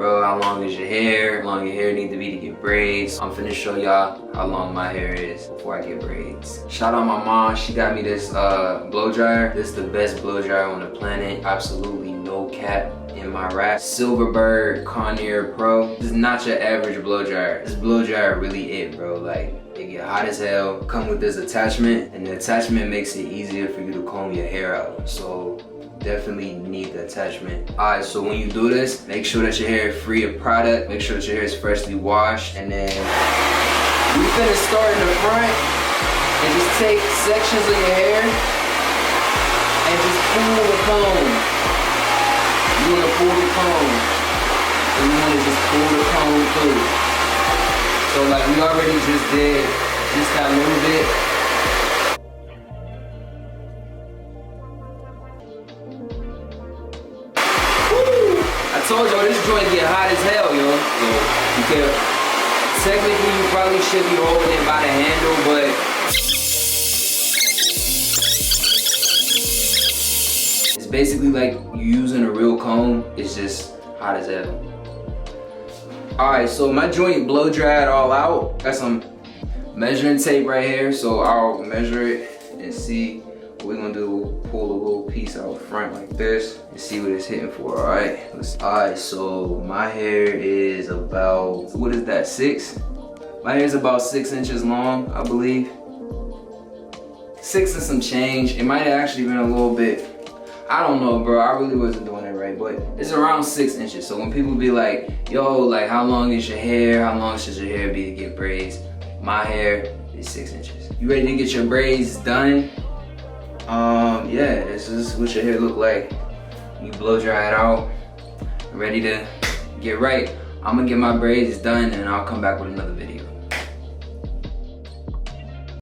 bro, how long is your hair? How long your hair need to be to get braids? I'm finna show y'all how long my hair is before I get braids. Shout out my mom, she got me this blow dryer. This is the best blow dryer on the planet. Absolutely no cap in my rack. Silverbird Conair Pro. This is not your average blow dryer. This blow dryer really it, bro. Like, it get hot as hell. Come with this attachment, and the attachment makes it easier for you to comb your hair out. So definitely need the attachment. Alright, so when you do this, make sure that your hair is free of product. Make sure that your hair is freshly washed. And then we finna start in the front and just take sections of your hair and just pull the comb. You wanna pull the comb. And you wanna just pull the comb through. So like we already just did just that little bit. Woo! I told y'all this joint get hot as hell, yo. So you can, technically you probably should be holding it by the handle, but it's basically like you using a real comb. It's just hot as hell. Alright, so my joint blow dried all out. Got some measuring tape right here, so I'll measure it and see what we're gonna do. Pull a little piece out front like this and see what it's hitting for, alright? Alright, so my hair is about, what is that, 6? My hair is about 6 inches long, I believe. 6 and some change. It might have actually been a little bit, I don't know, bro. I really wasn't doing it right, but it's around 6 inches. So when people be like, yo, like how long is your hair? How long should your hair be to get braids? My hair is 6 inches. You ready to get your braids done? Yeah, this is what your hair look like. You blow dry it out, ready to get right. I'm gonna get my braids done and I'll come back with another video.